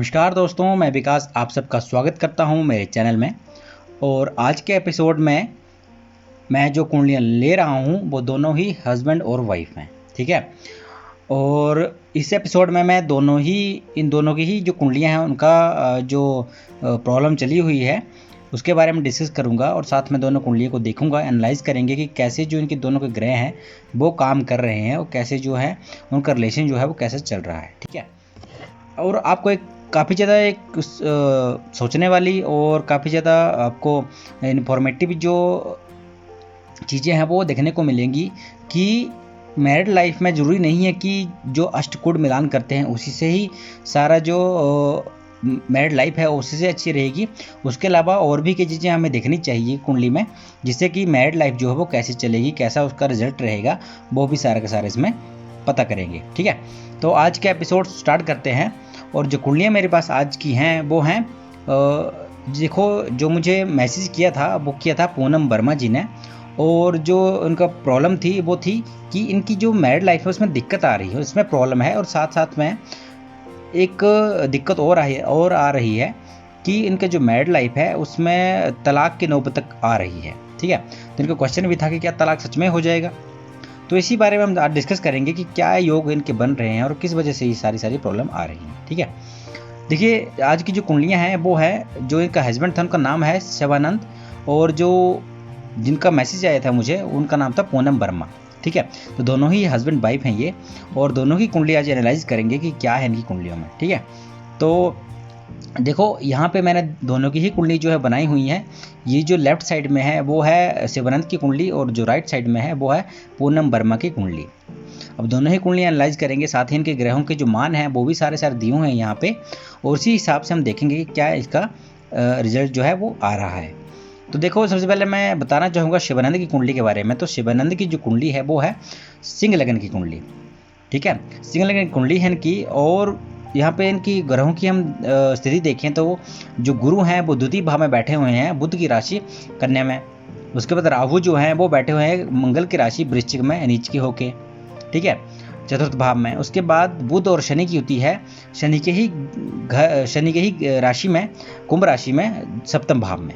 नमस्कार दोस्तों, मैं विकास आप सबका स्वागत करता हूं मेरे चैनल में। और आज के एपिसोड में मैं जो कुंडलियां ले रहा हूं वो दोनों ही हस्बैंड और वाइफ हैं, ठीक है। और इस एपिसोड में मैं इन दोनों की ही जो कुंडलियां हैं उनका जो प्रॉब्लम चली हुई है उसके बारे में डिस्कस करूंगा और साथ में दोनों कुंडलियों को देखूंगा, एनालाइज करेंगे कि कैसे जो इनके दोनों के ग्रह हैं वो काम कर रहे हैं और कैसे जो है उनका रिलेशन जो है वो कैसे चल रहा है, ठीक है। और आपको एक काफ़ी ज़्यादा सोचने वाली और काफ़ी ज़्यादा आपको इन्फॉर्मेटिव जो चीज़ें हैं वो देखने को मिलेंगी कि मैरिड लाइफ में ज़रूरी नहीं है कि जो अष्टकूट मिलान करते हैं उसी से ही सारा जो मैरिड लाइफ है उसी से अच्छी रहेगी। उसके अलावा और भी कई चीज़ें हमें देखनी चाहिए कुंडली में, जिससे कि मैरिड लाइफ जो है वो कैसे चलेगी, कैसा उसका रिजल्ट रहेगा, वो भी सारा का सारा इसमें पता करेंगे, ठीक है। तो आज के एपिसोड स्टार्ट करते हैं। और जो कुंडलियाँ मेरे पास आज की हैं वो हैं, देखो जो मुझे मैसेज किया था वो किया था पूनम वर्मा जी ने। और जो उनका प्रॉब्लम थी वो थी कि इनकी जो मैरिड लाइफ है उसमें दिक्कत आ रही है, उसमें प्रॉब्लम है। और साथ साथ में एक दिक्कत और आ रही है कि इनका जो मैरिड लाइफ है उसमें तलाक की नौबत तक आ रही है, ठीक है। तो इनका क्वेश्चन भी था कि क्या तलाक सच में हो जाएगा। तो इसी बारे में हम आज डिस्कस करेंगे कि क्या योग इनके बन रहे हैं और किस वजह से ये सारी प्रॉब्लम आ रही हैं, ठीक है। देखिए आज की जो कुंडलियां हैं वो है, जो इनका हस्बैंड था उनका नाम है शिवानंद, और जो जिनका मैसेज आया था मुझे उनका नाम था पूनम वर्मा, ठीक है। तो दोनों ही हस्बैंड वाइफ हैं ये, और दोनों की कुंडली आज एनालाइज करेंगे कि क्या है इनकी कुंडलियों में, ठीक है। तो देखो यहाँ पे मैंने दोनों की ही कुंडली जो है बनाई हुई है। ये जो लेफ्ट साइड में है वो है शिवानंद की कुंडली और जो राइट साइड में है वो है पूनम वर्मा की कुंडली। अब दोनों ही कुंडली एनालाइज करेंगे, साथ ही इनके ग्रहों के जो मान हैं वो भी सारे दिए हुए हैं यहाँ पे, और उसी हिसाब से हम देखेंगे कि क्या इसका रिजल्ट जो है वो आ रहा है। तो देखो सबसे पहले मैं बताना चाहूँगा शिवानंद की कुंडली के बारे में। तो शिवानंद की जो कुंडली है वो है सिंह लगन की कुंडली, ठीक है। सिंह लगन की कुंडली है इनकी। और यहाँ पे इनकी ग्रहों की हम स्थिति देखें तो जो गुरु हैं वो द्वितीय भाव में बैठे हुए हैं, बुध की राशि कन्या में। उसके बाद राहु जो हैं वो बैठे हुए हैं मंगल की राशि वृश्चिक में नीच के होके, ठीक है, चतुर्थ भाव में। उसके बाद बुध और शनि की होती है शनि के ही राशि में, कुंभ राशि में सप्तम भाव में,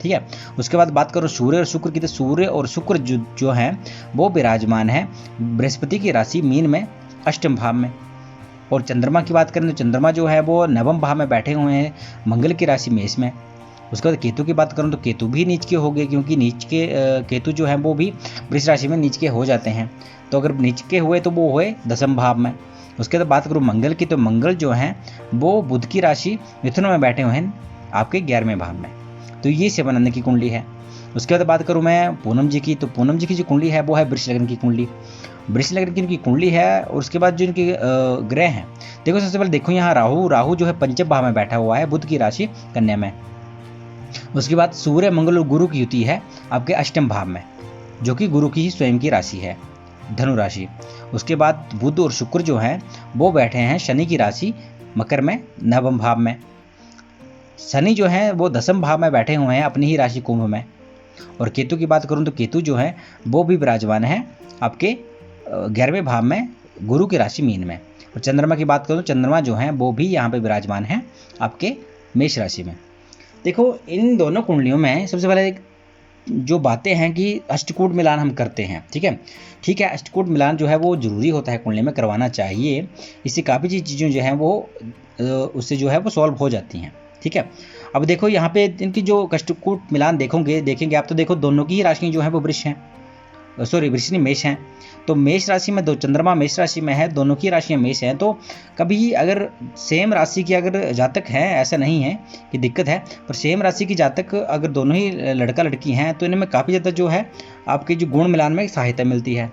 ठीक है। उसके बाद बात करो सूर्य और शुक्र की, तो सूर्य और शुक्र जो हैं वो विराजमान है बृहस्पति की राशि मीन में अष्टम भाव में। और चंद्रमा की बात करें तो चंद्रमा जो है वो नवम भाव में बैठे हुए हैं मंगल की राशि मेष में। उसके बाद केतु की बात करूं तो केतु भी नीच के हो गए, क्योंकि नीच के केतु जो है वो भी वृष राशि में नीच के हो जाते हैं। तो अगर नीच के हुए तो वो हुए दसम भाव में। उसके बाद बात करूँ मंगल की, तो मंगल जो है वो बुध की राशि मिथुन में बैठे हुए हैं आपके 11वें भाव में। तो ये शिवानंद की कुंडली है। उसके बाद बात करूँ मैं पूनम जी की, तो पूनम जी की जो कुंडली है वो है वृष लग्न की कुंडली। वृष लग्न की इनकी कुंडली है। और उसके बाद जो इनके ग्रह हैं, देखो सबसे पहले देखो यहाँ राहु जो है पंचम भाव में बैठा हुआ है बुध की राशि कन्या में। उसके बाद सूर्य मंगल और गुरु की युति है आपके अष्टम भाव में, जो कि गुरु की ही स्वयं की राशि है धनु राशि। उसके बाद बुध और शुक्र जो हैं वो बैठे हैं शनि की राशि मकर में नवम भाव में। शनि जो है वो दसम भाव में बैठे हुए हैं अपनी ही राशि कुंभ में। और केतु की बात करूं तो केतु जो है वो भी विराजमान है आपके 11वें भाव में गुरु की राशि मीन में। और चंद्रमा की बात करूं तो चंद्रमा जो है वो भी यहाँ पे विराजमान है आपके मेष राशि में। देखो इन दोनों कुंडलियों में सबसे पहले जो बातें हैं कि अष्टकूट मिलान हम करते हैं, ठीक है। अष्टकूट मिलान जो है वो जरूरी होता है कुंडली में, करवाना चाहिए। इससे काफ़ी चीज़ें जो हैं वो उससे जो है वो सॉल्व हो जाती हैं, ठीक है। अब देखो यहाँ पे इनकी जो अष्टकूट मिलान देखेंगे आप, तो देखो दोनों की ही राशि जो है वो वृष हैं, वृष नहीं मेष हैं। तो मेष राशि में दो चंद्रमा मेष राशि में है, दोनों की राशियाँ मेष हैं। तो कभी अगर सेम राशि की अगर जातक हैं, ऐसा नहीं है कि दिक्कत है, पर सेम राशि की जातक अगर दोनों ही लड़का लड़की हैं तो इनमें काफ़ी ज़्यादा जो है आपके जो गुण मिलान में सहायता मिलती है।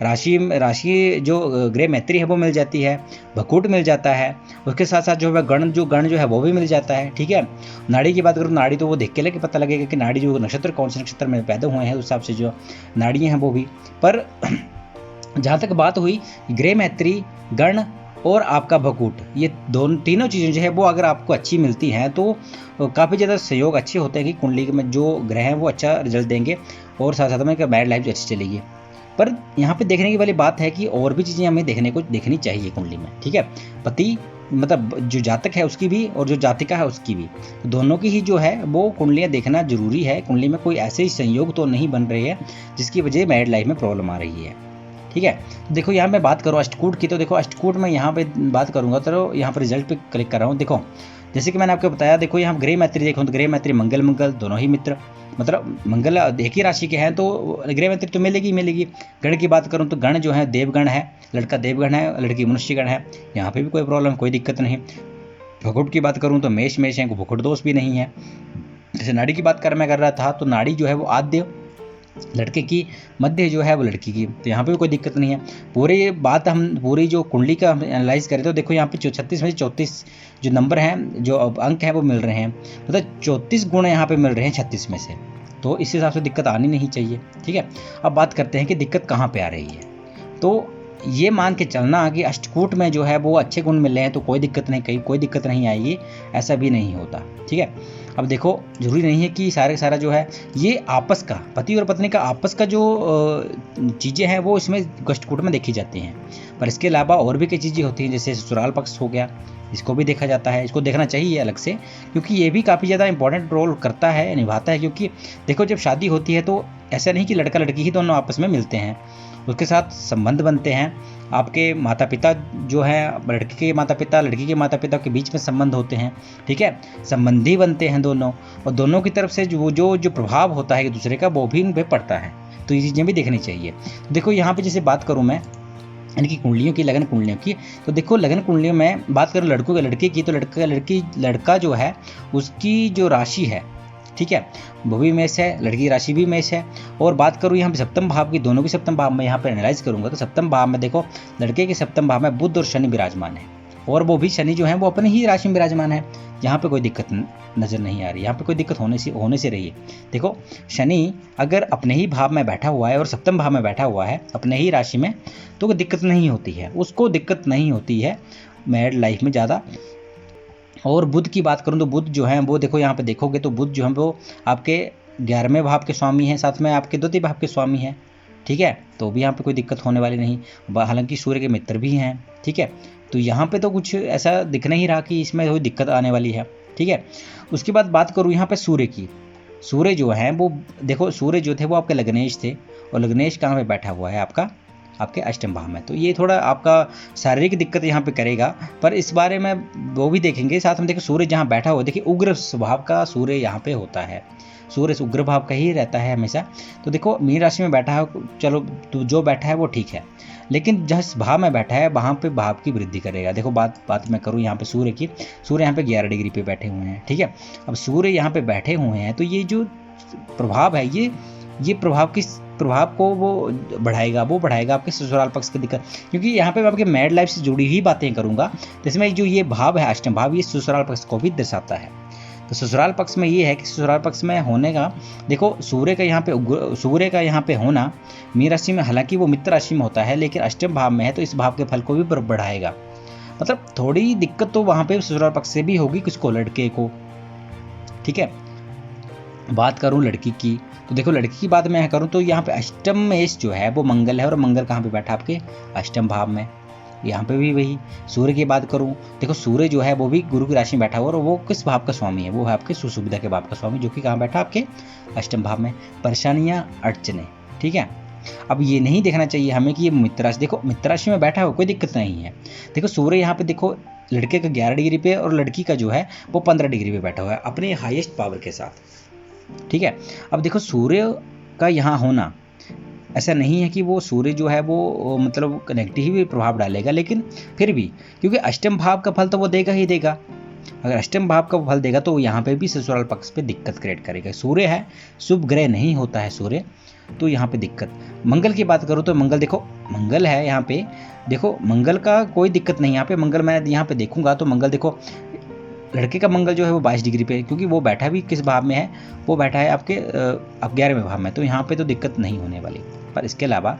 राशि जो ग्रह मैत्री है वो मिल जाती है, भकूट मिल जाता है। उसके साथ साथ जो है गण जो है वो भी मिल जाता है, ठीक है। नाड़ी की बात करूँ, नाड़ी तो वो देख के लेके पता लगेगा कि नाड़ी जो नक्षत्र कौन से नक्षत्र में पैदा हुए हैं उस हिसाब से जो नाड़ियाँ हैं वो भी। पर जहाँ तक बात हुई गृह मैत्री, गण और आपका भकूट, ये तीनों चीज़ें जो है वो अगर आपको अच्छी मिलती हैं तो काफ़ी ज़्यादा सहयोग अच्छे होते हैं कि कुंडली में जो ग्रह हैं वो अच्छा रिजल्ट देंगे और साथ साथ में मैरिड लाइफ अच्छी चलेगी। पर यहाँ पे देखने की वाली बात है कि और भी चीज़ें हमें देखनी चाहिए कुंडली में, ठीक है। पति मतलब जो जातक है उसकी भी और जो जातिका है उसकी भी, तो दोनों की ही जो है वो कुंडलियाँ देखना जरूरी है। कुंडली में कोई ऐसे संयोग तो नहीं बन रहे हैं जिसकी वजह मैरिड लाइफ में प्रॉब्लम आ रही है। ठीक है, देखो यहाँ मैं बात करूँ अष्टकूट की, तो देखो अष्टकूट में यहाँ पे बात करूँगा तो यहाँ पर रिजल्ट पे क्लिक कर रहा हूँ। देखो जैसे कि मैंने आपको बताया, देखो यहाँ ग्रह मैत्री देखो तो ग्रह मैत्री मंगल मंगल दोनों ही मित्र, मतलब मंगल एक ही राशि के हैं तो ग्रह मैत्री तो मिलेगी मिलेगी। गण की बात करूँ तो गण जो है देवगण है, लड़का देवगण है, लड़की मनुष्यगण है, यहाँ पे भी कोई प्रॉब्लम कोई दिक्कत नहीं। भुकुट की बात करूँ तो मेष मेष है, भुकुट दोष भी नहीं है। जैसे नाड़ी की बात मैं कर रहा था तो नाड़ी जो है वो आद्य लड़के की, मध्य जो है वो लड़की की, तो यहाँ पे भी कोई दिक्कत नहीं है। पूरी बात हम पूरी जो कुंडली का हम एनालाइज करें तो देखो यहाँ पे 36 में 34 जो नंबर हैं, जो अंक हैं वो मिल रहे हैं, मतलब 34 गुण यहाँ पे मिल रहे हैं 36 में से, तो इस हिसाब से दिक्कत आनी नहीं चाहिए। ठीक है, अब बात करते हैं कि दिक्कत कहाँ पे आ रही है। तो ये मान के चलना कि अष्टकूट में जो है वो अच्छे गुण मिल रहे हैं तो कोई दिक्कत नहीं, कहीं कोई दिक्कत नहीं आएगी, ऐसा भी नहीं होता। ठीक है, अब देखो जरूरी नहीं है कि सारा जो है ये आपस का, पति और पत्नी का आपस का जो चीज़ें हैं वो इसमें अष्टकूट में देखी जाती हैं, पर इसके अलावा और भी कई चीज़ें होती हैं, जैसे ससुराल पक्ष हो गया, इसको भी देखा जाता है, इसको देखना चाहिए अलग से, क्योंकि ये भी काफ़ी ज़्यादा इंपॉर्टेंट रोल करता है, निभाता है। क्योंकि देखो जब शादी होती है तो ऐसा नहीं कि लड़का लड़की ही दोनों आपस में मिलते हैं, उसके साथ संबंध बनते हैं, आपके माता पिता जो हैं, लड़के के माता पिता लड़की के माता पिता के बीच में संबंध होते हैं। ठीक है, संबंधी बनते हैं दोनों, और दोनों की तरफ से जो प्रभाव होता है एक दूसरे का वो भी इन पर पड़ता है, तो ये चीज़ें भी देखनी चाहिए। देखो यहाँ पे जैसे बात करूँ मैं इनकी कुंडलियों की, लगन कुंडलियों की, तो देखो लगन कुंडलियों में बात करूँ लड़कों के लड़के की, तो लड़का जो है उसकी जो राशि है, ठीक है, वो भी मेष है, लड़की की राशि भी मेष है। और बात करूँ यहाँ पे सप्तम भाव की, दोनों की सप्तम भाव में यहाँ पे एनालाइज करूँगा तो सप्तम भाव में देखो लड़के के सप्तम भाव में बुध और शनि विराजमान है, और वो भी शनि जो है वो अपनी ही राशि में विराजमान है, यहाँ पे कोई दिक्कत नज़र नहीं आ रही, यहाँ पे कोई दिक्कत होने से रही है। देखो शनि अगर अपने ही भाव में बैठा हुआ है और सप्तम भाव में बैठा हुआ है अपने ही राशि में, तो कोई दिक्कत नहीं होती है, उसको दिक्कत नहीं होती है मैरिड लाइफ में ज़्यादा। और बुध की बात करूं तो बुध जो है वो देखो यहाँ पे देखोगे तो बुध जो है वो आपके 11वें भाव के स्वामी हैं, साथ में आपके द्वितीय भाव के स्वामी हैं। ठीक है, तो भी यहाँ पे कोई दिक्कत होने वाली नहीं, हालांकि सूर्य के मित्र भी हैं। ठीक है, तो यहाँ पे तो कुछ ऐसा दिख नहीं रहा कि इसमें कोई दिक्कत आने वाली है। ठीक है, उसके बाद बात करूँ यहाँ पे सूर्य की, सूर्य जो है वो देखो सूर्य जो थे वो आपके लग्नेश थे, और लग्नेश कहाँ पे बैठा हुआ है आपके अष्टम भाव में, तो ये थोड़ा आपका शारीरिक दिक्कत यहाँ पे करेगा, पर इस बारे में वो भी देखेंगे। साथ में देखो सूर्य जहाँ बैठा हुआ, देखिए उग्र स्वभाव का सूर्य यहाँ पे होता है, सूर्य उग्र भाव का ही रहता है हमेशा। तो देखो मीन राशि में बैठा है, चलो तो जो बैठा है वो ठीक है, लेकिन जिस भाव में बैठा है वहाँ पे भाव की वृद्धि करेगा। देखो बात मैं करूँ यहाँ पे सूर्य की, सूर्य यहाँ पे 11 डिग्री पे बैठे हुए हैं। ठीक है, अब सूर्य यहाँ पे बैठे हुए हैं तो ये जो प्रभाव है ये प्रभाव को वो बढ़ाएगा आपके ससुराल पक्ष की दिक्कत, क्योंकि यहाँ पे मैं आपके मैरिड लाइफ से जुड़ी ही बातें करूँगा, तो इसमें जो ये भाव है अष्टम भाव, ये ससुराल पक्ष को भी दर्शाता है। तो ससुराल पक्ष में ये है कि ससुराल पक्ष में होने का, देखो सूर्य का यहाँ पे होना मीन राशि में, हालांकि वो मित्र राशि में होता है लेकिन अष्टम भाव में है, तो इस भाव के फल को भी बढ़ाएगा। मतलब थोड़ी दिक्कत तो वहाँ पे ससुराल पक्ष से भी होगी किसको, लड़के को। ठीक है, बात करूँ लड़की की, तो देखो लड़की की बात मैं करूँ तो यहाँ पे अष्टम मेष जो है वो मंगल है, और मंगल कहाँ पे बैठा आपके अष्टम भाव में, यहाँ पे भी वही। सूर्य की बात करूँ, देखो सूर्य जो है वो भी गुरु की राशि में बैठा हुआ, और वो किस भाव का स्वामी है, वो है आपके सुसुविधा के भाव का स्वामी, जो कि कहाँ बैठा आपके अष्टम भाव में। परेशानियाँ अड़चने, ठीक है, अब ये नहीं देखना चाहिए हमें कि ये मित्र राशि, देखो मित्र राशि में बैठा हो कोई दिक्कत नहीं है। देखो सूर्य यहाँ पे देखो लड़के का 11 डिग्री पे और लड़की का जो है वो 15 डिग्री पे बैठा हुआ है अपने हाईएस्ट पावर के साथ। ठीक है, अब देखो सूर्य का यहाँ होना ऐसा नहीं है कि वो सूर्य जो है वो मतलब नेगेटिव ही प्रभाव डालेगा, लेकिन फिर भी क्योंकि अष्टम भाव का फल तो वो देगा ही देगा, अगर अष्टम भाव का फल देगा तो यहाँ पे भी ससुराल पक्ष पे दिक्कत क्रिएट करेगा। सूर्य है, शुभ ग्रह नहीं होता है सूर्य, तो यहाँ पे दिक्कत। मंगल की बात करूँ तो मंगल देखो मंगल है यहाँ पे, देखो मंगल का कोई दिक्कत नहीं, यहाँ पे मंगल मैं यहाँ पे देखूंगा तो मंगल देखो लड़के का मंगल जो है वो 22 डिग्री पे, क्योंकि वो बैठा भी किस भाव में है, वो बैठा है आपके 11वें भाव में, तो यहाँ पे तो दिक्कत नहीं होने वाली। पर इसके अलावा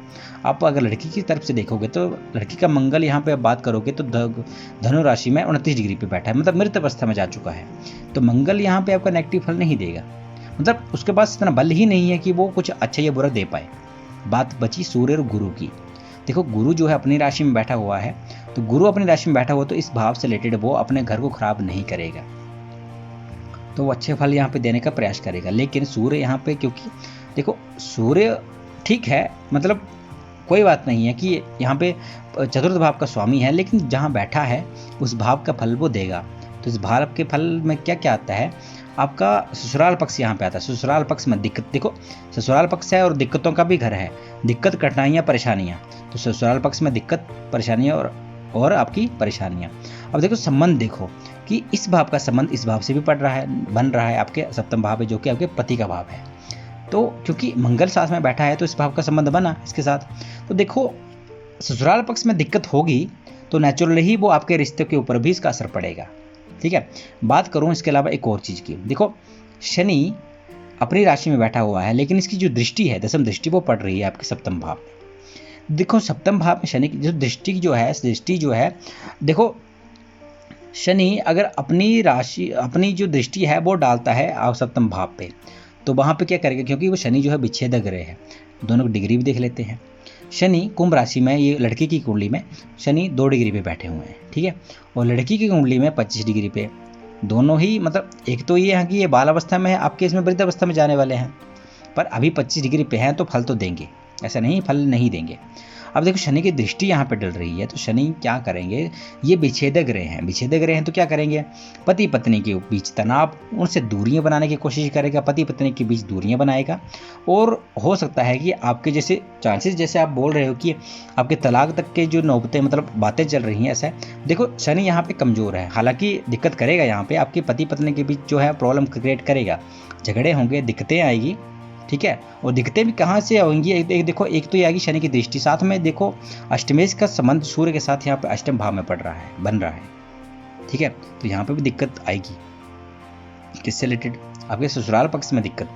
आप अगर लड़की की तरफ से देखोगे तो लड़की का मंगल यहाँ पे आप बात करोगे तो धनु राशि में 29 डिग्री पे बैठा है, मतलब मृत अवस्था में जा चुका है, तो मंगल यहाँ पे आपका नेगेटिव फल नहीं देगा, मतलब उसके पास इतना बल ही नहीं है कि वो कुछ अच्छा या बुरा दे पाए। बात बची सूर्य और गुरु की, देखो गुरु जो है अपनी राशि में बैठा हुआ है, तो गुरु अपनी राशि में बैठा हुआ तो इस भाव से रिलेटेड वो अपने घर को खराब नहीं करेगा, तो वो अच्छे फल यहाँ पे देने का प्रयास करेगा। लेकिन सूर्य यहाँ पे, क्योंकि देखो सूर्य ठीक है, मतलब कोई बात नहीं है कि यहाँ पे चतुर्थ भाव का स्वामी है, लेकिन जहाँ बैठा है उस भाव का फल वो देगा। तो इस भाव के फल में क्या क्या आता है, आपका ससुराल पक्ष यहाँ पे आता है। ससुराल पक्ष में दिक्कत, देखो ससुराल पक्ष है और दिक्कतों का भी घर है, दिक्कत कठिनाइयाँ परेशानियाँ, तो ससुराल पक्ष में दिक्कत परेशानियाँ और आपकी परेशानियाँ। अब देखो संबंध, देखो कि इस भाव का संबंध इस भाव से भी पड़ रहा है, बन रहा है, आपके सप्तम भाव है जो कि आपके पति का भाव है। तो क्योंकि मंगल साथ में बैठा है तो इस भाव का संबंध बना इसके साथ। तो देखो ससुराल पक्ष में दिक्कत होगी तो नेचुरली ही वो आपके रिश्ते के ऊपर भी इसका असर पड़ेगा। ठीक है, बात करूं इसके अलावा एक और चीज़ की, देखो शनि अपनी राशि में बैठा हुआ है, लेकिन इसकी जो दृष्टि है, दसम दृष्टि, वो पड़ रही है आपके सप्तम भाव में। देखो सप्तम भाव में शनि की जो दृष्टि जो है, देखो शनि अगर अपनी राशि, अपनी जो दृष्टि है वो डालता है सप्तम भाव पे, तो वहाँ पे क्या करेगा, क्योंकि वो शनि जो है विच्छेदक ग्रह है। दोनों डिग्री भी देख लेते हैं। शनि कुंभ राशि में, ये लड़की की कुंडली में शनि 2 डिग्री पे बैठे हुए हैं, ठीक है, और लड़की की कुंडली में 25 डिग्री पे। दोनों ही मतलब एक तो ये है कि ये बाल अवस्था में है, आपके इसमें वृद्ध अवस्था में जाने वाले हैं, पर अभी 25 डिग्री पे हैं तो फल तो देंगे, ऐसा नहीं फल नहीं देंगे। अब देखो शनि की दृष्टि यहाँ पे डल रही है, तो शनि क्या करेंगे, ये विच्छेदक ग्रह हैं, विच्छेदक ग्रह हैं तो क्या करेंगे, पति पत्नी के बीच तनाव, उनसे दूरियां बनाने की कोशिश करेगा, पति पत्नी के बीच दूरियां बनाएगा। और हो सकता है कि आपके जैसे चांसेस, जैसे आप बोल रहे हो कि आपके तलाक तक के जो नौबतें, मतलब बातें चल रही हैं, ऐसा है। देखो शनि यहाँ पे कमज़ोर है, हालांकि दिक्कत करेगा यहाँ पे, आपके पति पत्नी के बीच जो है प्रॉब्लम क्रिएट करेगा, झगड़े होंगे, दिक्कतें आएगी, ठीक है। और दिक्कतें भी कहाँ से होंगी, एक देखो, एक तो ये आएगी शनि की दृष्टि, साथ में देखो अष्टमेश का संबंध सूर्य के साथ यहाँ पे अष्टम भाव में पड़ रहा है, बन रहा है, ठीक है। तो यहाँ पे भी दिक्कत आएगी, किससे रिलेटेड, आपके ससुराल पक्ष में दिक्कत।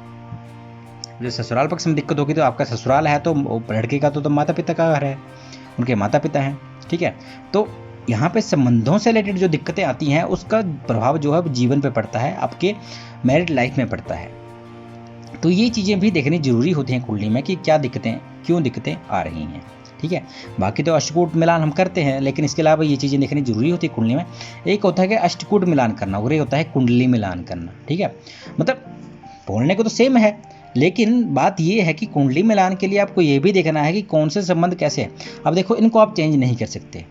जो ससुराल पक्ष में दिक्कत होगी तो आपका ससुराल है तो लड़के का तो माता पिता का घर है, उनके माता पिता हैं, ठीक है। तो यहाँ पे संबंधों से रिलेटेड जो दिक्कतें आती हैं उसका प्रभाव जो है जीवन पे पड़ता है, आपके मैरिड लाइफ में पड़ता है। तो ये चीज़ें भी देखनी जरूरी होती हैं कुंडली में कि क्या दिक्कतें, क्यों दिक्कतें आ रही हैं, ठीक है। बाकी तो अष्टकूट मिलान हम करते हैं, लेकिन इसके अलावा ये चीज़ें देखनी जरूरी होती है कुंडली में। एक होता है कि अष्टकूट मिलान करना और एक होता है कुंडली मिलान करना, ठीक है। मतलब बोलने को तो सेम है, लेकिन बात ये है कि कुंडली मिलान के लिए आपको ये भी देखना है कि कौन से संबंध कैसे है। अब देखो इनको आप चेंज नहीं कर सकते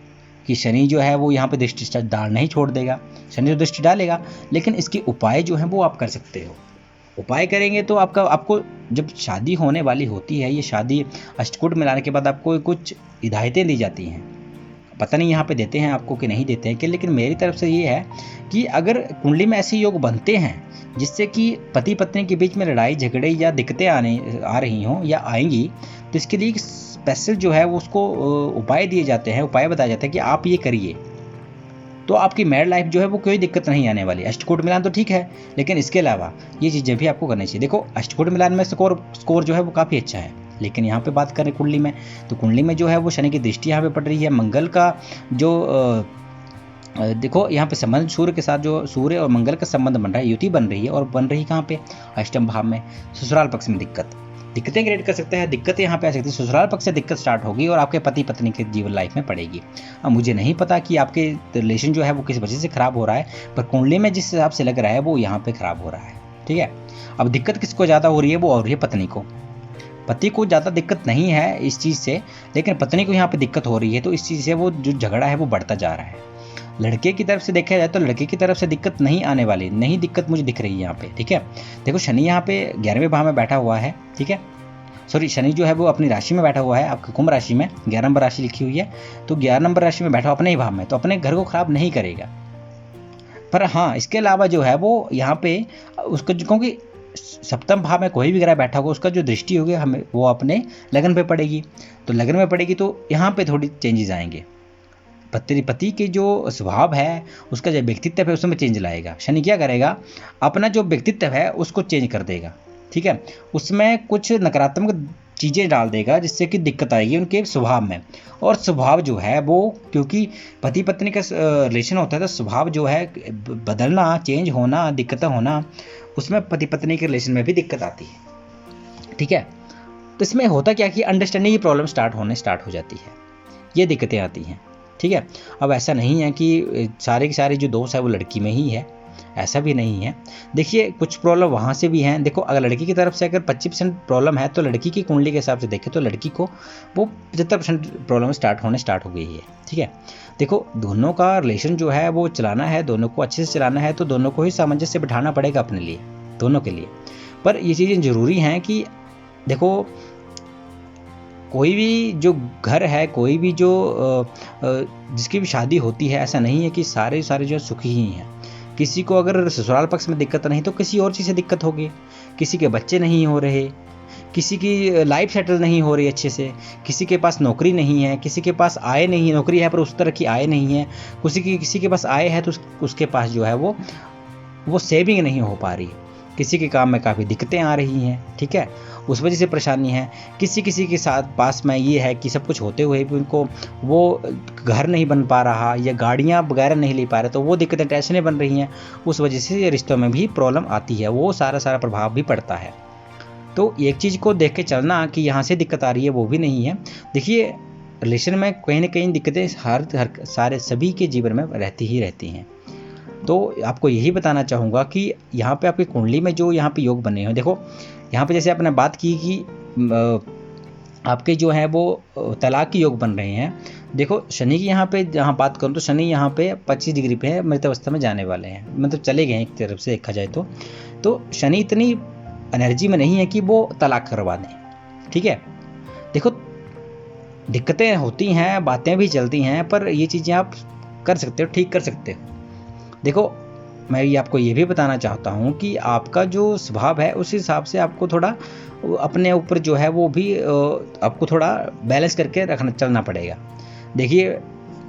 कि शनि जो है वो यहाँ पे दृष्टि डाल नहीं छोड़ देगा, शनि तो दृष्टि डालेगा, लेकिन इसके उपाय जो हैं वो आप कर सकते हो। उपाय करेंगे तो आपको जब शादी होने वाली होती है, ये शादी अष्टकूट मिलाने के बाद आपको कुछ हिदायतें दी जाती हैं, पता नहीं यहाँ पे देते हैं आपको कि नहीं देते हैं कि, लेकिन मेरी तरफ से ये है कि अगर कुंडली में ऐसे योग बनते हैं जिससे कि पति पत्नी के बीच में लड़ाई झगड़े या दिक्कतें आ रही हों या आएंगी, तो इसके लिए स्पेशल जो है वो उसको उपाय दिए जाते हैं, उपाय बताया जाता है कि आप ये करिए, तो आपकी मैरिड लाइफ जो है वो कोई दिक्कत नहीं आने वाली। अष्टकूट मिलान तो ठीक है, लेकिन इसके अलावा ये चीज़ें भी आपको करनी चाहिए। देखो अष्टकूट मिलान में स्कोर जो है वो काफ़ी अच्छा है, लेकिन यहाँ पे बात करें कुंडली में, तो कुंडली में जो है वो शनि की दृष्टि यहाँ पे पड़ रही है, मंगल का जो देखो यहाँ पे संबंध सूर्य के साथ, जो सूर्य और मंगल का संबंध बन रहा है, युति बन रही है, और बन रही कहाँ पे, अष्टम भाव में। ससुराल पक्ष में दिक्कतें क्रिएट कर सकते हैं, दिक्कतें यहाँ पे आ सकती है, ससुराल पक्ष से दिक्कत स्टार्ट होगी और आपके पति पत्नी के जीवन लाइफ में पड़ेगी। अब मुझे नहीं पता कि आपके रिलेशन जो है वो किस वजह से खराब हो रहा है, पर कुंडली में जिस हिसाब से लग रहा है वो यहाँ पे खराब हो रहा है, ठीक है। अब दिक्कत किसको ज़्यादा हो रही है, वो हो रही है पत्नी को। पति को ज़्यादा दिक्कत नहीं है इस चीज़ से, लेकिन पत्नी को यहाँ पे दिक्कत हो रही है, तो इस चीज़ से वो जो झगड़ा है वो बढ़ता जा रहा है। लड़के की तरफ से देखा जाए तो लड़के की तरफ से दिक्कत नहीं आने वाली, नहीं दिक्कत मुझे दिख रही है यहाँ पे, ठीक है। देखो शनि यहाँ पे 11वें भाव में बैठा हुआ है, ठीक है, सॉरी शनि जो है वो अपनी राशि में बैठा हुआ है, आपकी कुंभ राशि में 11 नंबर राशि लिखी हुई है, तो 11 नंबर राशि में बैठा अपने ही भाव में, तो अपने घर को खराब नहीं करेगा। पर हाँ इसके अलावा जो है वो यहाँ पे उसको, क्योंकि सप्तम भाव में कोई भी ग्रह बैठा होगा उसका जो दृष्टि होगी हमें वो अपने लगन पे पड़ेगी, तो लगन में पड़ेगी तो यहाँ पे थोड़ी चेंजेस आएंगे। पति के जो स्वभाव है, उसका जो व्यक्तित्व है उसमें चेंज लाएगा। शनि क्या करेगा, अपना जो व्यक्तित्व है उसको चेंज कर देगा, ठीक है, उसमें कुछ नकारात्मक चीज़ें डाल देगा जिससे कि दिक्कत आएगी उनके स्वभाव में। और स्वभाव जो है वो, क्योंकि पति पत्नी का रिलेशन होता है, तो स्वभाव जो है बदलना, चेंज होना, दिक्कतें होना, उसमें पति पत्नी के रिलेशन में भी दिक्कत आती है, ठीक है। तो इसमें होता क्या कि अंडरस्टैंडिंग की प्रॉब्लम स्टार्ट हो जाती है, ये दिक्कतें आती हैं। ठीक है, अब ऐसा नहीं है कि सारे के सारे जो दोष है वो लड़की में ही है, ऐसा भी नहीं है। देखिए कुछ प्रॉब्लम वहाँ से भी हैं। देखो अगर लड़की की तरफ से अगर 25% प्रॉब्लम है तो लड़की की कुंडली के हिसाब से देखें तो लड़की को वो 75% प्रॉब्लम स्टार्ट हो गई है। ठीक है, देखो दोनों का रिलेशन जो है वो चलाना है, दोनों को अच्छे से चलाना है, तो दोनों को ही सामंजस्य बिठाना पड़ेगा अपने लिए, दोनों के लिए। पर ये चीज़ें ज़रूरी हैं कि देखो कोई भी जो घर है, कोई भी जो जिसकी भी शादी होती है, ऐसा नहीं है कि सारे जो सुखी ही हैं। किसी को अगर ससुराल पक्ष में दिक्कत नहीं तो किसी और चीज़ से दिक्कत होगी, किसी के बच्चे नहीं हो रहे, किसी की लाइफ सेटल नहीं हो रही अच्छे से, किसी के पास नौकरी नहीं है, किसी के पास आय नहीं है, नौकरी है पर उस तरह की आय नहीं है, किसी के पास आय है तो उसके पास जो है वो सेविंग नहीं हो पा रही, किसी के काम में काफ़ी दिक्कतें आ रही हैं। ठीक है, उस वजह से परेशानी है। किसी के साथ पास में ये है कि सब कुछ होते हुए भी उनको वो घर नहीं बन पा रहा या गाड़ियाँ वगैरह नहीं ले पा रहे, तो वो दिक्कतें टेंशनें बन रही हैं, उस वजह से रिश्तों में भी प्रॉब्लम आती है, वो सारा प्रभाव भी पड़ता है। तो एक चीज़ को देख के चलना कि यहाँ से दिक्कत आ रही है वो भी नहीं है। देखिए रिलेशन में कहीं ना कहीं दिक्कतें हर सारे सभी के जीवन में रहती हैं। तो आपको यही बताना चाहूँगा कि यहाँ पे आपकी कुंडली में जो यहाँ पे योग बने हैं, देखो यहाँ पे जैसे आपने बात की कि आपके जो है वो तलाक के योग बन रहे हैं। देखो शनि की यहाँ पे जहाँ बात करूँ तो शनि यहाँ पे 25 डिग्री पे है, मृत अवस्था में जाने वाले हैं, मतलब चले गए हैं एक तरफ से देखा जाए तो शनि इतनी एनर्जी में नहीं है कि वो तलाक करवा दें। ठीक है, देखो दिक्कतें होती हैं, बातें भी चलती हैं, पर ये चीज़ें आप कर सकते हो, ठीक कर सकते हो। देखो मैं आपको ये भी बताना चाहता हूँ कि आपका जो स्वभाव है उस हिसाब से आपको थोड़ा अपने ऊपर जो है वो भी आपको थोड़ा बैलेंस करके चलना पड़ेगा। देखिए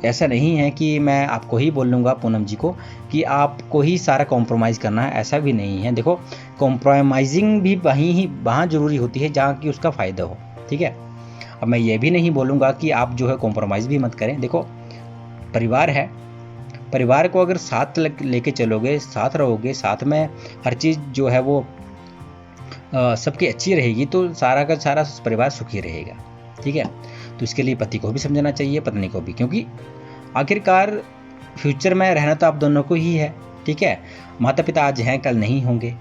ऐसा नहीं है कि मैं आपको ही बोल लूँगा पूनम जी को कि आपको ही सारा कॉम्प्रोमाइज़ करना है, ऐसा भी नहीं है। देखो कॉम्प्रोमाइजिंग भी वहाँ ज़रूरी होती है जहाँ की उसका फ़ायदा हो। ठीक है, अब मैं ये भी नहीं बोलूँगा कि आप जो है कॉम्प्रोमाइज़ भी मत करें। देखो परिवार है, परिवार को अगर साथ लेके चलोगे, साथ रहोगे, साथ में हर चीज़ जो है वो सबकी अच्छी रहेगी तो सारा का सारा परिवार सुखी रहेगा। ठीक है, तो इसके लिए पति को भी समझना चाहिए, पत्नी को भी, क्योंकि आखिरकार फ्यूचर में रहना तो आप दोनों को ही है। ठीक है, माता पिता आज हैं कल नहीं होंगे,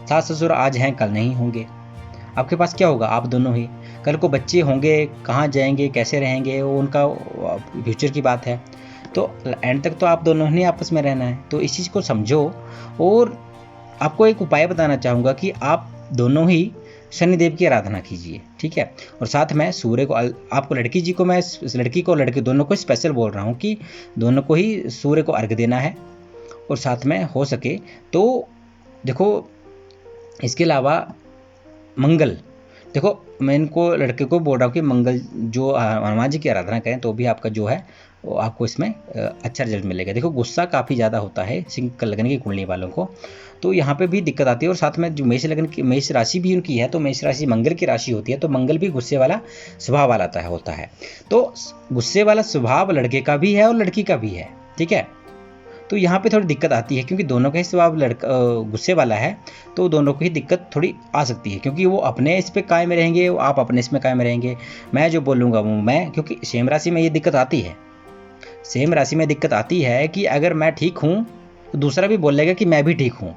सास ससुर आज हैं कल नहीं होंगे, आपके पास क्या होगा? आप दोनों ही। कल को बच्चे होंगे, कहाँ जाएंगे, कैसे रहेंगे, वो उनका फ्यूचर की बात है। तो एंड तक तो आप दोनों ने आपस में रहना है। तो इस चीज़ को समझो। और आपको एक उपाय बताना चाहूँगा कि आप दोनों ही शनिदेव की आराधना कीजिए। ठीक है, और साथ में सूर्य को, आपको लड़की जी को, मैं लड़की को लड़के दोनों को स्पेशल बोल रहा हूँ कि दोनों को ही सूर्य को अर्घ्य देना है। और साथ में हो सके तो देखो इसके अलावा मंगल, देखो मैं इनको लड़के को बोल रहा हूँ कि मंगल जो हनुमान जी की आराधना करें तो भी आपका जो है वो आपको इसमें अच्छा रिजल्ट मिलेगा। देखो गुस्सा काफ़ी ज़्यादा होता है सिंह लगन की कुंडली वालों को, तो यहाँ पे भी दिक्कत आती है। और साथ में जो मेष राशि भी उनकी है, तो मेष राशि मंगल की राशि होती है, तो मंगल भी गुस्से वाला स्वभाव वाला होता है। तो गुस्से वाला स्वभाव लड़के का भी है और लड़की का भी है। ठीक है, तो यहाँ पे थोड़ी दिक्कत आती है क्योंकि दोनों का ही स्वभाव गुस्से वाला है, तो दोनों को ही दिक्कत थोड़ी आ सकती है क्योंकि वो अपने इस पे कायम रहेंगे, आप अपने इसमें कायम रहेंगे। मैं जो बोलूँगा वो मैं, क्योंकि सेम राशि में ये दिक्कत आती है, सेम राशि में दिक्कत आती है कि अगर मैं ठीक हूँ तो दूसरा भी बोलेगा कि मैं भी ठीक हूँ,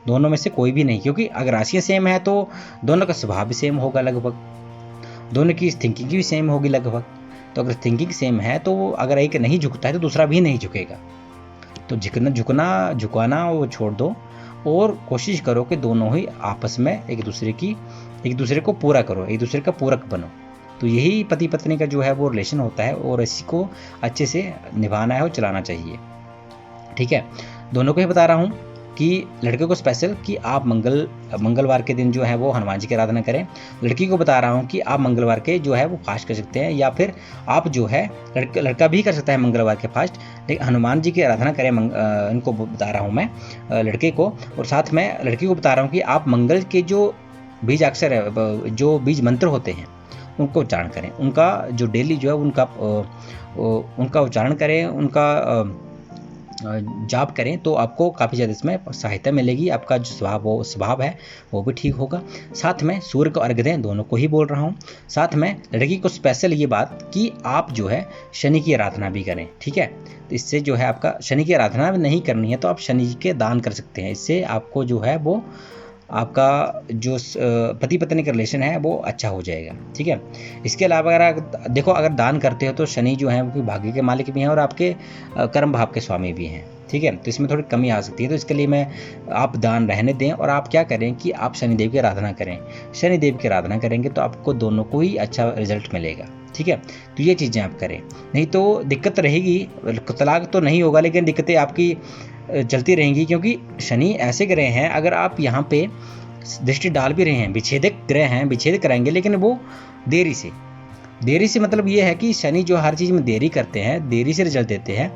दोनों में से कोई भी नहीं। क्योंकि अगर राशियाँ सेम है तो दोनों का स्वभाव भी सेम होगा लगभग, दोनों की थिंकिंग भी सेम होगी लगभग। तो अगर थिंकिंग सेम है तो अगर एक नहीं झुकता है तो दूसरा भी नहीं झुकेगा। तो झुकाना वो छोड़ दो और कोशिश करो कि दोनों ही आपस में एक दूसरे को पूरा करो, एक दूसरे का पूरक बनो। तो यही पति पत्नी का जो है वो रिलेशन होता है और इसी को अच्छे से निभाना है और चलाना चाहिए। ठीक है, दोनों को ही बता रहा हूँ कि लड़के को स्पेशल कि आप मंगलवार के दिन जो है वो हनुमान जी की आराधना करें। लड़की को बता रहा हूँ कि आप मंगलवार के जो है वो फास्ट कर सकते हैं, या फिर आप जो है लड़का भी कर सकता है मंगलवार के फास्ट, लेकिन हनुमान जी की आराधना करें। इनको बता रहा हूँ मैं लड़के को, और साथ में लड़की को बता रहा हूँ कि आप मंगल के जो बीज अक्षर है, जो बीज मंत्र होते हैं उनको उच्चारण करें, उनका जो डेली जो है उनका उच्चारण करें, उनका जाप करें तो आपको काफ़ी ज़्यादा इसमें सहायता मिलेगी। आपका जो स्वभाव है वो भी ठीक होगा। साथ में सूर्य को अर्घ्य दें, दोनों को ही बोल रहा हूँ। साथ में लड़की को स्पेशल ये बात कि आप जो है शनि की आराधना भी करें, ठीक है। तो इससे जो है आपका शनि की आराधना नहीं करनी है तो आप शनि जी के दान कर सकते हैं। इससे आपको जो है वो आपका जो पति पत्नी का रिलेशन है वो अच्छा हो जाएगा, ठीक है। इसके अलावा अगर देखो, अगर दान करते हो तो शनि जो है वो भाग्य के मालिक भी हैं और आपके कर्म भाव के स्वामी भी हैं, ठीक है। तो इसमें थोड़ी कमी आ सकती है, तो इसके लिए मैं आप दान रहने दें और आप क्या करें कि आप शनिदेव की आराधना करें। शनिदेव की आराधना करेंगे तो आपको दोनों को ही अच्छा रिजल्ट मिलेगा, ठीक है। तो ये चीज़ें आप करें, नहीं तो दिक्कत रहेगी। तलाक तो नहीं होगा लेकिन दिक्कतें आपकी चलती रहेंगी, क्योंकि शनि ऐसे ग्रह हैं, अगर आप यहाँ पे दृष्टि डाल भी रहे हैं, विच्छेदक ग्रह हैं, विच्छेद कराएंगे लेकिन वो देरी से मतलब ये है कि शनि जो हर चीज़ में देरी करते हैं, देरी से रिजल्ट देते हैं।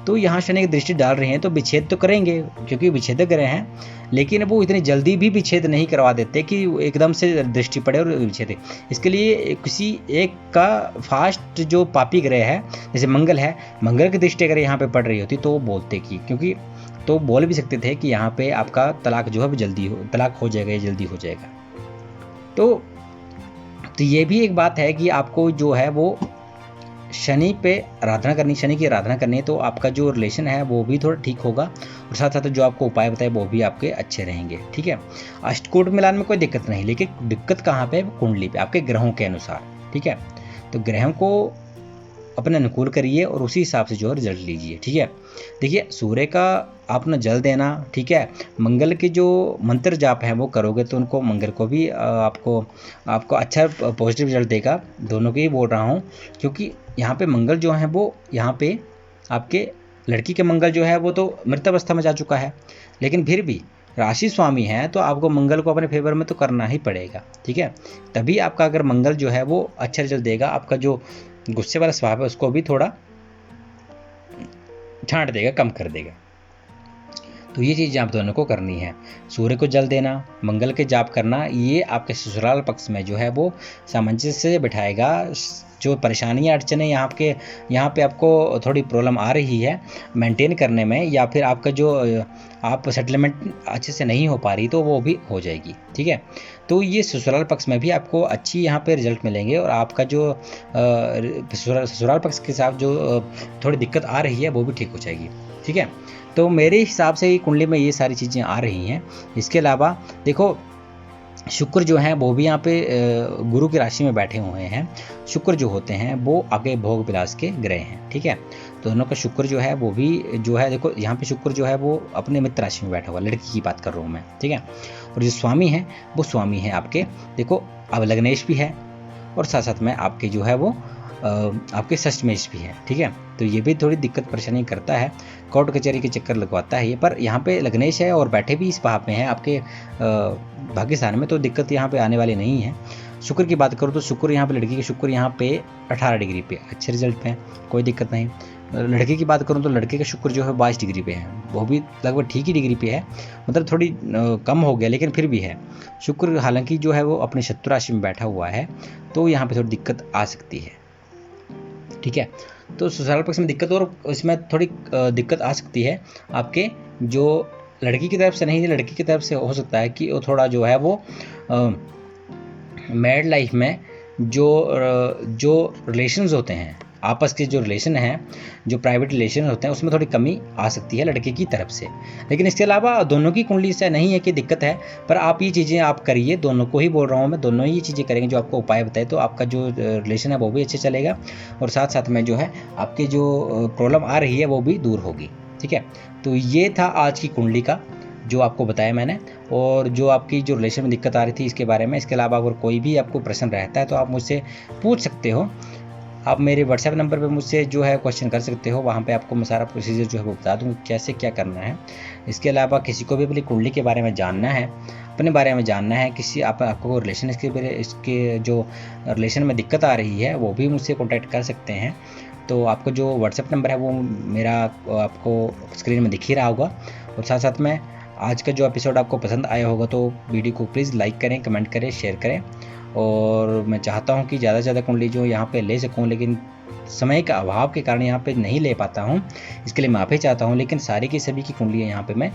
तो यहाँ शनि की दृष्टि डाल रहे हैं तो विच्छेद तो करेंगे क्योंकि विच्छेदक ग्रह हैं, लेकिन वो इतनी जल्दी भी विच्छेद नहीं करवा देते कि एकदम से दृष्टि पड़े और विच्छेद। इसके लिए किसी एक का फास्ट जो पापी ग्रह है, जैसे मंगल है, मंगल की दृष्टि अगर यहाँ पे पड़ रही होती तो वो बोलते कि, क्योंकि तो बोल भी सकते थे कि यहाँ पे आपका तलाक जो है जल्दी तलाक हो जाएगा, जल्दी हो जाएगा। तो ये भी एक बात है कि आपको जो है वो शनि पे आराधना करनी, शनि की आराधना करनी है तो आपका जो रिलेशन है वो भी थोड़ा ठीक होगा और साथ साथ जो आपको उपाय बताए वो भी आपके अच्छे रहेंगे, ठीक है। अष्टकूट मिलान में कोई दिक्कत नहीं, लेकिन दिक्कत कहाँ पे, कुंडली पे, आपके ग्रहों के अनुसार, ठीक है। तो ग्रहों को अपने अनुकूल करिए और उसी हिसाब से जो है रिजल्ट लीजिए, ठीक है। देखिए, सूर्य का आपने जल देना, ठीक है। मंगल के जो मंत्र जाप हैं वो करोगे तो उनको, मंगल को भी आपको अच्छा पॉजिटिव रिजल्ट देगा। दोनों के ही बोल रहा हूँ, क्योंकि यहाँ पे मंगल जो है वो यहाँ पे आपके लड़की के मंगल जो है वो तो मृत अवस्था में जा चुका है, लेकिन फिर भी राशि स्वामी है तो आपको मंगल को अपने फेवर में तो करना ही पड़ेगा, ठीक है। तभी आपका अगर मंगल जो है वो अच्छा रिजल्ट देगा, आपका जो गुस्से वाला स्वभाव है उसको भी थोड़ा छांट देगा, कम कर देगा। तो ये चीज़ आप दोनों को करनी है। सूर्य को जल देना, मंगल के जाप करना, ये आपके ससुराल पक्ष में जो है वो सामंजस्य से बिठाएगा। जो परेशानियाँ अड़चने यहाँ पे आपको थोड़ी प्रॉब्लम आ रही है मेंटेन करने में, या फिर आपका जो आप सेटलमेंट अच्छे से नहीं हो पा रही तो वो भी हो जाएगी, ठीक है। तो ये ससुराल पक्ष में भी आपको अच्छी यहाँ पे रिजल्ट मिलेंगे और आपका जो ससुराल पक्ष के साथ जो थोड़ी दिक्कत आ रही है वो भी ठीक हो जाएगी, ठीक है। तो मेरे हिसाब से ही कुंडली में ये सारी चीज़ें आ रही हैं। इसके अलावा देखो, शुक्र जो है वो भी यहाँ पे गुरु की राशि में बैठे हुए हैं। शुक्र जो होते हैं वो आगे भोग विलास के ग्रह हैं, ठीक है। दोनों का शुक्र जो है वो भी जो है, देखो यहाँ पे शुक्र जो है वो अपने मित्र राशि में बैठा हुआ, लड़की की बात कर रहा हूँ मैं, ठीक है। और जो स्वामी है वो स्वामी है आपके, देखो अब लग्नेश भी है और साथ साथ में आपके जो है वो आपके षष्ठमेश भी है, ठीक है। तो ये भी थोड़ी दिक्कत परेशानी करता है, कोर्ट कचहरी के चक्कर लगवाता है ये, पर यहाँ पे लग्नेश है और बैठे भी इस भाव में है आपके भाग्य स्थान में, तो दिक्कत यहाँ पे आने वाली नहीं है। शुक्र की बात करूँ तो शुक्र यहाँ पे, लड़की के शुक्र यहाँ पे 18 डिग्री पे अच्छे रिजल्ट पे है, कोई दिक्कत नहीं। लड़के की बात करूँ तो लड़के का शुक्र जो है 22 डिग्री पे है, वो भी लगभग ठीक ही डिग्री पे है, मतलब थोड़ी कम हो गया लेकिन फिर भी है। शुक्र हालांकि जो है वो अपने शत्रु राशि में बैठा हुआ है, तो यहाँ पे थोड़ी दिक्कत आ सकती है, ठीक है। तो ससुराल पक्ष में दिक्कत, और इसमें थोड़ी दिक्कत आ सकती है आपके जो लड़की की तरफ से नहीं, लड़की की तरफ से हो सकता है कि वो थोड़ा जो है वो मैरिड लाइफ में जो रिलेशंस होते हैं, आपस के जो रिलेशन हैं, जो प्राइवेट रिलेशन होते हैं, उसमें थोड़ी कमी आ सकती है लड़के की तरफ से। लेकिन इसके अलावा दोनों की कुंडली से नहीं है कि दिक्कत है, पर आप ये चीज़ें आप करिए, दोनों को ही बोल रहा हूँ मैं, दोनों ही ये चीज़ें करेंगे जो आपको उपाय बताए तो आपका जो रिलेशन है वो भी अच्छे चलेगा और साथ साथ में जो है आपकी जो प्रॉब्लम आ रही है वो भी दूर होगी, ठीक है। तो ये था आज की कुंडली का जो आपको बताया मैंने, और जो आपकी जो रिलेशन में दिक्कत आ रही थी इसके बारे में। इसके अलावा अगर कोई भी आपको प्रश्न रहता है तो आप मुझसे पूछ सकते हो, आप मेरे व्हाट्सएप नंबर पे मुझसे जो है क्वेश्चन कर सकते हो, वहाँ पे आपको मैं सारा प्रोसीजर जो है वो बता दूँगा कैसे क्या करना है। इसके अलावा किसी को भी अपनी कुंडली के बारे में जानना है, अपने बारे में जानना है, किसी आपको रिलेशन इसके जो रिलेशन में दिक्कत आ रही है वो भी मुझसे कॉन्टैक्ट कर सकते हैं। तो आपको जो व्हाट्सएप नंबर है वो मेरा आपको स्क्रीन में दिख ही रहा होगा। और साथ साथ में आज का जो एपिसोड आपको पसंद आया होगा तो वीडियो को प्लीज़ लाइक करें, कमेंट करें, शेयर करें। और मैं चाहता हूं कि ज़्यादा से ज़्यादा कुंडली जो यहाँ पे ले सकूं, लेकिन समय का अभाव के कारण यहाँ पे नहीं ले पाता हूँ, इसके लिए माफ़ी चाहता हूँ। लेकिन सारी की सभी की कुंडलियाँ यहाँ पे मैं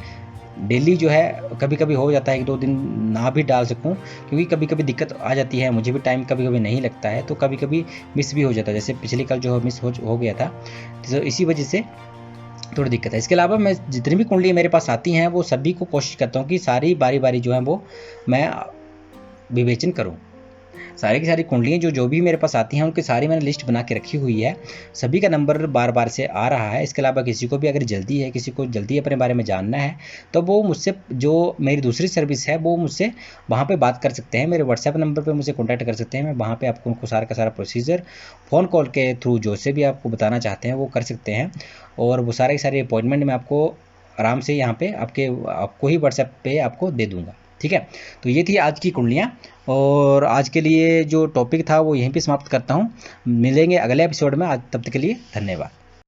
डेली जो है, कभी कभी हो जाता है 1-2 दिन ना भी डाल सकूं, क्योंकि कभी कभी दिक्कत आ जाती है, मुझे भी टाइम कभी कभी नहीं लगता है, तो कभी कभी मिस भी हो जाता है, जैसे पिछली कल जो मिस हो गया था, तो इसी वजह से थोड़ी दिक्कत है। इसके अलावा मैं जितनी भी कुंडली मेरे पास आती हैं वो सभी को कोशिश करता हूँ कि सारी बारी बारी जो है वो मैं विवेचन करूँ। सारी की सारी कुंडलियाँ जो भी मेरे पास आती हैं उनकी सारी मैंने लिस्ट बना के रखी हुई है, सभी का नंबर बार बार से आ रहा है। इसके अलावा किसी को भी अगर जल्दी है, किसी को जल्दी अपने बारे में जानना है, तो वो मुझसे, जो मेरी दूसरी सर्विस है, वो मुझसे वहाँ पे बात कर सकते हैं, मेरे व्हाट्सएप नंबर पे मुझे कॉन्टैक्ट कर सकते हैं। मैं वहाँ पे आपको उनको सारा का सारा प्रोसीजर फ़ोन कॉल के थ्रू जो से भी आपको बताना चाहते हैं वो कर सकते हैं, और वो सारे के सारे अपॉइंटमेंट मैं आपको आराम से यहाँ पे आपको ही व्हाट्सएप पे आपको दे दूँगा। ठीक है, तो ये थी आज की कुंडलियाँ, और आज के लिए जो टॉपिक था वो यहीं पे समाप्त करता हूँ। मिलेंगे अगले एपिसोड में, आज तब तक के लिए धन्यवाद।